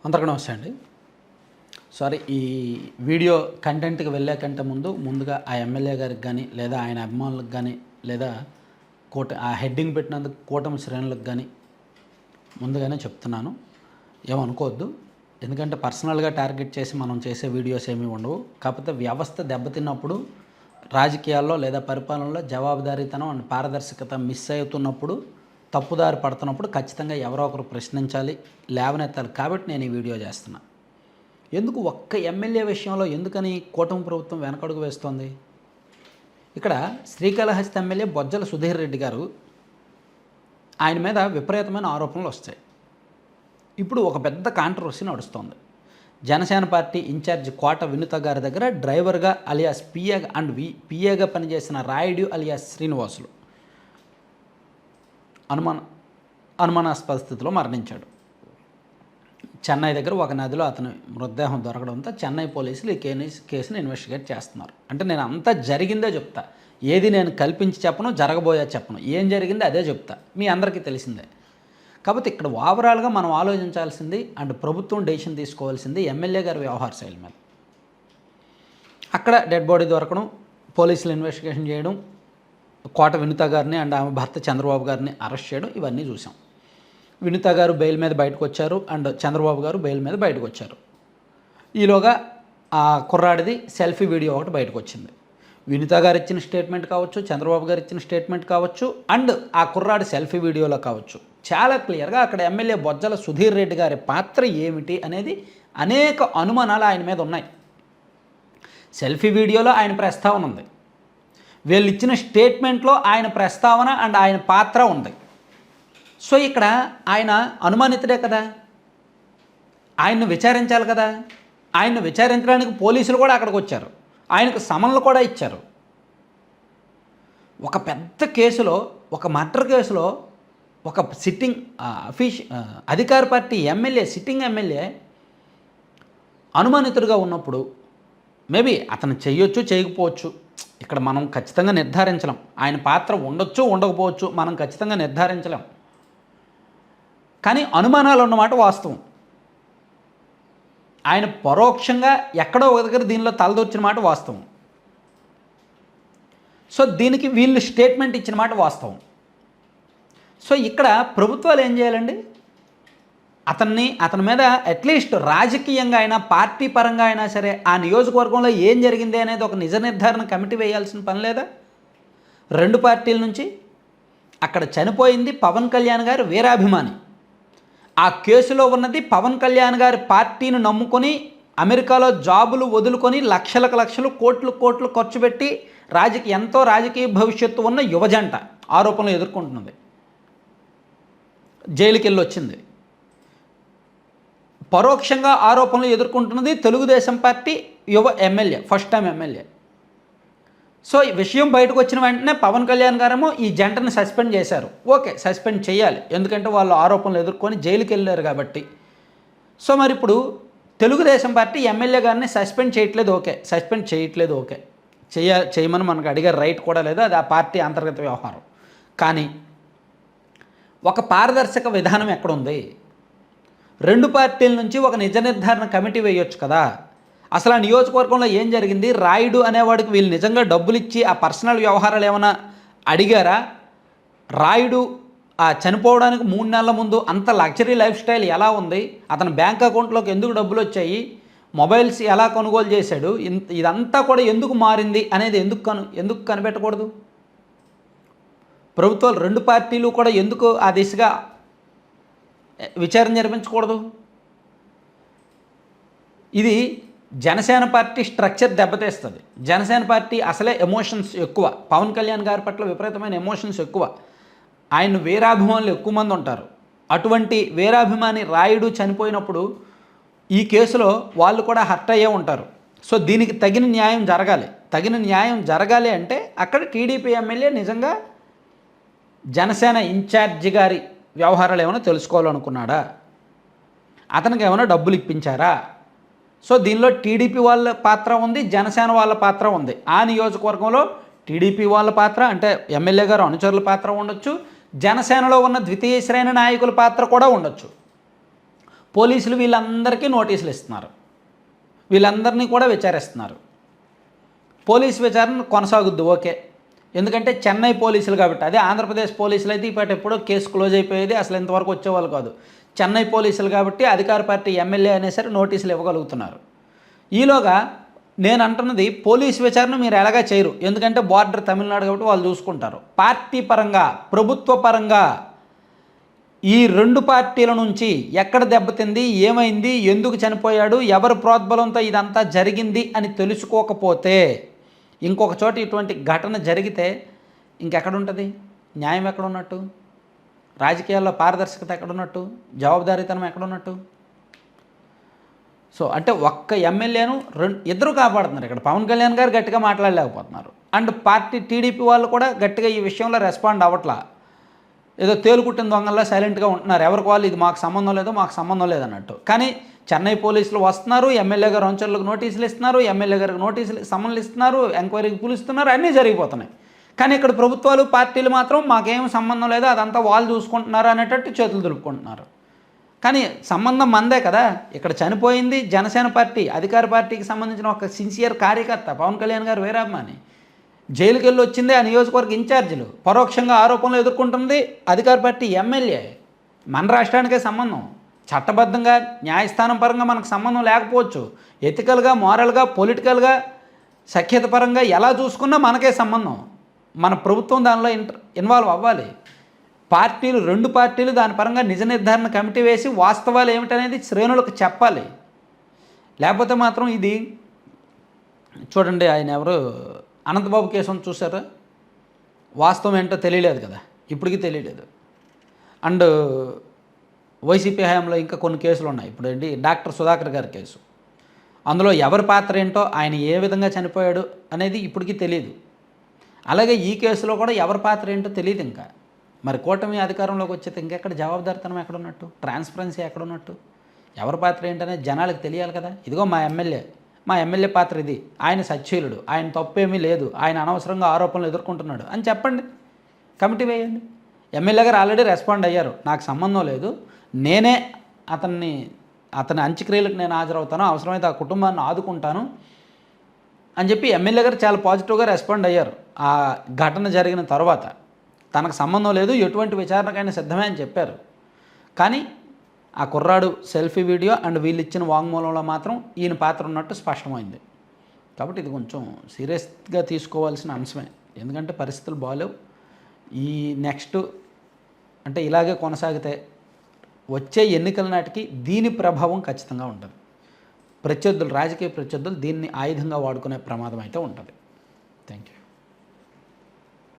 అందరికీ నమస్తే అండి. సారీ, ఈ వీడియో కంటెంట్కి వెళ్ళే కంటే ముందుగా ఆ ఎమ్మెల్యే గారికి కానీ, లేదా ఆయన అభిమానులకు కానీ, లేదా ఆ హెడ్డింగ్ పెట్టినందుకు కూటమి శ్రేణులకు కానీ ముందుగానే చెప్తున్నాను. ఏమనుకోవద్దు. ఎందుకంటే పర్సనల్గా టార్గెట్ చేసి మనం చేసే వీడియోస్ ఏమీ ఉండవు. కాకపోతే వ్యవస్థ దెబ్బతిన్నప్పుడు, రాజకీయాల్లో లేదా పరిపాలనలో జవాబుదారీతనం అండ్ పారదర్శకత మిస్ అవుతున్నప్పుడు, తప్పుదారి పడుతున్నప్పుడు ఖచ్చితంగా ఎవరో ఒకరు ప్రశ్నించాలి, లేవనెత్తాలి. కాబట్టి నేను ఈ వీడియో చేస్తున్నా. ఎందుకు ఒక్క ఎమ్మెల్యే విషయంలో ఎందుకని కూటమి ప్రభుత్వం వెనకడుగు వేస్తోంది? ఇక్కడ శ్రీకాళహస్తి ఎమ్మెల్యే బొజ్జల సుధీర్ రెడ్డి గారు, ఆయన మీద విపరీతమైన ఆరోపణలు వస్తాయి. ఇప్పుడు ఒక పెద్ద కాంట్రవర్సీ నడుస్తోంది. జనసేన పార్టీ ఇన్ఛార్జ్ కోట వినుత గారి దగ్గర డ్రైవర్గా అలియాస్ పిఏగా పనిచేసిన రాయుడు అలియాస్ శ్రీనివాసులు అనుమానాస్పద స్థితిలో మరణించాడు. చెన్నై దగ్గర ఒక నదిలో అతని మృతదేహం దొరకడంతో చెన్నై పోలీసులు ఈ కేసుని ఇన్వెస్టిగేట్ చేస్తున్నారు. అంటే నేను అంతా జరిగిందే చెప్తా, ఏది నేను కల్పించి చెప్పను, జరగబోయే చెప్పను. ఏం జరిగిందో అదే చెప్తా, మీ అందరికీ తెలిసిందే. కాబట్టి ఇక్కడ ఓవరాల్గా మనం ఆలోచించాల్సింది అండ్ ప్రభుత్వం డెసిషన్ తీసుకోవాల్సింది ఎమ్మెల్యే గారి వ్యవహార శైలి మీద. అక్కడ డెడ్ బాడీ దొరకడం, పోలీసులు ఇన్వెస్టిగేషన్ చేయడం, కోట వినుత గారిని అండ్ ఆమె భర్త చంద్రబాబు గారిని అరెస్ట్ చేయడం, ఇవన్నీ చూసాం. వినుత గారు బెయిల్ మీద బయటకు వచ్చారు అండ్ చంద్రబాబు గారు బెయిల్ మీద బయటకు వచ్చారు. ఈలోగా ఆ కుర్రాడిది సెల్ఫీ వీడియో ఒకటి బయటకు వచ్చింది. వినుత గారు ఇచ్చిన స్టేట్మెంట్ కావచ్చు, చంద్రబాబు గారు ఇచ్చిన స్టేట్మెంట్ కావచ్చు, అండ్ ఆ కుర్రాడి సెల్ఫీ వీడియోలో కావచ్చు, చాలా క్లియర్గా అక్కడ ఎమ్మెల్యే బొజ్జల సుధీర్ రెడ్డి గారి పాత్ర ఏమిటి అనేది అనేక అనుమానాలు ఆయన మీద ఉన్నాయి. సెల్ఫీ వీడియోలో ఆయన ప్రస్తావన ఉంది, వీళ్ళు ఇచ్చిన స్టేట్మెంట్లో ఆయన ప్రస్తావన అండ్ ఆయన పాత్ర ఉంది. సో ఇక్కడ ఆయన అనుమానితుడే కదా, ఆయన్ను విచారించాలి కదా. ఆయన్ను విచారించడానికి పోలీసులు కూడా అక్కడికి వచ్చారు, ఆయనకు సమన్లు కూడా ఇచ్చారు. ఒక పెద్ద కేసులో, ఒక మర్డర్ కేసులో ఒక సిట్టింగ్ అధికార పార్టీ ఎమ్మెల్యే, సిట్టింగ్ ఎమ్మెల్యే అనుమానితుడిగా ఉన్నప్పుడు మేబీ అతను చేయొచ్చు, చేయకపోవచ్చు, ఇక్కడ మనం ఖచ్చితంగా నిర్ధారించలేం. ఆయన పాత్ర ఉండొచ్చు, ఉండకపోవచ్చు, మనం ఖచ్చితంగా నిర్ధారించలేం. కానీ అనుమానాలు ఉన్నమాట వాస్తవం. ఆయన పరోక్షంగా ఎక్కడో ఒక దగ్గర దీనిలో తలదొచ్చిన మాట వాస్తవం. సో దీనికి వీళ్ళు స్టేట్మెంట్ ఇచ్చిన మాట వాస్తవం. సో ఇక్కడ ప్రభుత్వాలు ఏం చేయాలండి? అతని మీద అట్లీస్ట్ రాజకీయంగా అయినా, పార్టీ పరంగా అయినా సరే ఆ నియోజకవర్గంలో ఏం జరిగింది అనేది ఒక నిజ నిర్ధారణ కమిటీ వేయాల్సిన పని లేదా? రెండు పార్టీల నుంచి. అక్కడ చనిపోయింది పవన్ కళ్యాణ్ గారి వీరాభిమాని. ఆ కేసులో ఉన్నది పవన్ కళ్యాణ్ గారి పార్టీని నమ్ముకొని అమెరికాలో జాబులు వదులుకొని లక్షలకు లక్షలు, కోట్లు కోట్లు ఖర్చు పెట్టి ఎంతో రాజకీయ భవిష్యత్తు ఉన్న యువజంట ఆరోపణలు ఎదుర్కొంటున్నది. జైలుకి వెళ్ళి వచ్చింది. పరోక్షంగా ఆరోపణలు ఎదుర్కొంటున్నది తెలుగుదేశం పార్టీ యువ MLA, first time MLA. So ఈ విషయం బయటకు వచ్చిన వెంటనే పవన్ కళ్యాణ్ గారేమో ఈ జంటను సస్పెండ్ చేశారు. ఓకే, సస్పెండ్ చేయాలి, ఎందుకంటే వాళ్ళు ఆరోపణలు ఎదుర్కొని జైలుకి వెళ్ళారు కాబట్టి. సో మరి ఇప్పుడు తెలుగుదేశం పార్టీ ఎమ్మెల్యే గారిని సస్పెండ్ చేయట్లేదు, ఓకే, సస్పెండ్ చేయట్లేదు, ఓకే, చేయమని మనకు అడిగే రైట్ కూడా లేదు, అది ఆ పార్టీ అంతర్గత వ్యవహారం. కానీ ఒక పారదర్శక విధానం ఎక్కడుంది? రెండు పార్టీల నుంచి ఒక నిజ నిర్ధారణ కమిటీ వేయొచ్చు కదా. అసలు ఆ నియోజకవర్గంలో ఏం జరిగింది? రాయుడు అనేవాడికి వీళ్ళు నిజంగా డబ్బులు ఇచ్చి ఆ పర్సనల్ వ్యవహారాలు ఏమైనా అడిగారా? రాయుడు ఆ చనిపోవడానికి 3 నెలల ముందు అంత లగ్జరీ లైఫ్ స్టైల్ ఎలా ఉంది? అతని బ్యాంక్ అకౌంట్లోకి ఎందుకు డబ్బులు వచ్చాయి? మొబైల్స్ ఎలా కొనుగోలు చేశాడు? ఇదంతా కూడా ఎందుకు మారింది అనేది ఎందుకు కనిపెట్టకూడదు? ప్రభుత్వాలు రెండు పార్టీలు కూడా ఎందుకు ఆ దిశగా విచారణ జరిపించకూడదు? ఇది జనసేన పార్టీ స్ట్రక్చర్ దెబ్బతీస్తుంది. జనసేన పార్టీ అసలే ఎమోషన్స్ ఎక్కువ, పవన్ కళ్యాణ్ గారి పట్ల విపరీతమైన ఎమోషన్స్ ఎక్కువ, ఆయన వీరాభిమానులు ఎక్కువ మంది ఉంటారు. అటువంటి వీరాభిమాని రాయుడు చనిపోయినప్పుడు ఈ కేసులో వాళ్ళు కూడా హర్ట్ అయ్యే ఉంటారు. సో దీనికి తగిన న్యాయం జరగాలి. తగిన న్యాయం జరగాలి అంటే అక్కడ టీడీపీ ఎమ్మెల్యే నిజంగా జనసేన ఇన్ఛార్జి గారి వ్యవహారాలు ఏమైనా తెలుసుకోవాలనుకున్నాడా? అతనికి ఏమైనా డబ్బులు ఇప్పించారా? సో దీనిలో టీడీపీ వాళ్ళ పాత్ర ఉంది, జనసేన వాళ్ళ పాత్ర ఉంది. ఆ నియోజకవర్గంలో టీడీపీ వాళ్ళ పాత్ర అంటే ఎమ్మెల్యే గారు అనుచరుల పాత్ర ఉండొచ్చు, జనసేనలో ఉన్న ద్వితీయ శ్రేణి నాయకుల పాత్ర కూడా ఉండొచ్చు. పోలీసులు వీళ్ళందరికీ నోటీసులు ఇస్తున్నారు, వీళ్ళందరినీ కూడా విచారిస్తున్నారు. పోలీసు విచారణ కొనసాగుద్ది, ఓకే. ఎందుకంటే చెన్నై పోలీసులు కాబట్టి, అదే ఆంధ్రప్రదేశ్ పోలీసులు అయితే ఇప్పటి ఎప్పుడో కేసు క్లోజ్ అయిపోయేది, అసలు ఇంతవరకు వచ్చేవాళ్ళు కాదు. చెన్నై పోలీసులు కాబట్టి అధికార పార్టీ ఎమ్మెల్యే అనేసరి నోటీసులు ఇవ్వగలుగుతున్నారు. ఈలోగా నేను అంటున్నది, పోలీసు విచారణ మీరు ఎలాగా చేయరు, ఎందుకంటే బార్డర్ తమిళనాడు కాబట్టి వాళ్ళు చూసుకుంటారు. పార్టీ పరంగా, ప్రభుత్వ పరంగా ఈ రెండు పార్టీల నుంచి ఎక్కడ దెబ్బతింది, ఏమైంది, ఎందుకు చనిపోయాడు, ఎవరి ప్రోద్బలంతో ఇదంతా జరిగింది అని తెలుసుకోకపోతే, ఇంకొక చోట ఇటువంటి ఘటన జరిగితే ఇంకెక్కడుంటుంది న్యాయం? ఎక్కడున్నట్టు? రాజకీయాల్లో పారదర్శకత ఎక్కడున్నట్టు? జవాబుదారీతనం ఎక్కడున్నట్టు? సో అంటే ఒక్క ఎమ్మెల్యేను ఇద్దరు కాపాడుతున్నారు. ఇక్కడ పవన్ కళ్యాణ్ గారు గట్టిగా మాట్లాడలేకపోతున్నారు, అండ్ పార్టీ టీడీపీ వాళ్ళు కూడా గట్టిగా ఈ విషయంలో రెస్పాండ్ అవ్వట్లా. ఏదో తేలుకుట్టిన దొంగల్లా సైలెంట్గా ఉంటున్నారు. ఎవరికి వాళ్ళు ఇది మాకు సంబంధం లేదు, మాకు సంబంధం లేదన్నట్టు. కానీ చెన్నై పోలీసులు వస్తున్నారు, ఎమ్మెల్యే గారు అనుచరులకు నోటీసులు ఇస్తున్నారు, ఎమ్మెల్యే గారికి సమన్లు ఇస్తున్నారు, ఎంక్వైరీకి పిలుస్తున్నారు, అన్నీ జరిగిపోతున్నాయి. కానీ ఇక్కడ ప్రభుత్వాలు, పార్టీలు మాత్రం మాకేం సంబంధం లేదు, అదంతా వాళ్ళు చూసుకుంటున్నారు అనేటట్టు చేతులు దులుపుకుంటున్నారు. కానీ సంబంధం మందే కదా. ఇక్కడ చనిపోయింది జనసేన పార్టీ, అధికార పార్టీకి సంబంధించిన ఒక సిన్సియర్ కార్యకర్త పవన్ కళ్యాణ్ గారు వీరాభిమాని. జైలుకి వెళ్ళి వచ్చిందే ఆ నియోజకవర్గ ఇన్ఛార్జీలు, పరోక్షంగా ఆరోపణలు ఎదుర్కొంటుంది అధికార పార్టీ ఎమ్మెల్యే. మన రాష్ట్రానికే సంబంధం. చట్టబద్ధంగా న్యాయస్థానం పరంగా మనకు సంబంధం లేకపోవచ్చు, ఎథికల్గా, మోరల్గా, పొలిటికల్గా, సఖ్యత పరంగా ఎలా చూసుకున్నా మనకే సంబంధం. మన ప్రభుత్వం దానిలో ఇన్వాల్వ్ అవ్వాలి. పార్టీలు, రెండు పార్టీలు దాని పరంగా నిజ నిర్ధారణ కమిటీ వేసి వాస్తవాలు ఏమిటనేది శ్రేణులకు చెప్పాలి. లేకపోతే మాత్రం ఇది చూడండి, ఆయన ఎవరు అనంతబాబు కేసు చూసారా, వాస్తవం ఏంటో తెలియలేదు కదా, ఇప్పటికీ తెలియలేదు. అండ్ వైసీపీ హయాంలో ఇంకా కొన్ని కేసులు ఉన్నాయి. ఇప్పుడు ఏంటి డాక్టర్ సుధాకర్ గారి కేసు, అందులో ఎవరి పాత్ర ఏంటో, ఆయన ఏ విధంగా చనిపోయాడు అనేది ఇప్పటికీ తెలియదు. అలాగే ఈ కేసులో కూడా ఎవరి పాత్ర ఏంటో తెలియదు ఇంకా. మరి కూటమి అధికారంలోకి వచ్చేది ఇంకెక్కడ జవాబుదారితనం ఎక్కడున్నట్టు, ట్రాన్స్పరెన్సీ ఎక్కడున్నట్టు, ఎవరి పాత్ర ఏంటనేది జనాలకు తెలియాలి కదా. ఇదిగో మా ఎమ్మెల్యే పాత్ర ఇది, ఆయన సచ్చీలుడు, ఆయన తప్పేమీ లేదు, ఆయన అనవసరంగా ఆరోపణలు ఎదుర్కొంటున్నాడు అని చెప్పండి, కమిటీ వేయండి. ఎమ్మెల్యే గారు ఆల్రెడీ రెస్పాండ్ అయ్యారు, నాకు సంబంధం లేదు, నేనే అతని అంత్యక్రియలకు నేను హాజరవుతాను, అవసరమైతే ఆ కుటుంబాన్ని ఆదుకుంటాను అని చెప్పి ఎమ్మెల్యే గారు చాలా పాజిటివ్గా రెస్పాండ్ అయ్యారు. ఆ ఘటన జరిగిన తర్వాత తనకు సంబంధం లేదు, ఎటువంటి విచారణకైనా సిద్ధమే అని చెప్పారు. కానీ ఆ కుర్రాడు సెల్ఫీ వీడియో అండ్ వీళ్ళు ఇచ్చిన వాంగ్మూలంలో మాత్రం ఈయన పాత్ర ఉన్నట్టు స్పష్టమైంది. కాబట్టి ఇది కొంచెం సీరియస్గా తీసుకోవాల్సిన అంశమే, ఎందుకంటే పరిస్థితులు బాగాలేవు. ఈ నెక్స్ట్ అంటే ఇలాగే కొనసాగితే వచ్చే ఎన్నికల నాటికి దీని ప్రభావం ఖచ్చితంగా ఉంటుంది. ప్రత్యర్థులు, రాజకీయ ప్రత్యర్థులు దీన్ని ఆయుధంగా వాడుకునే ప్రమాదం అయితే ఉంటుంది. Thank you.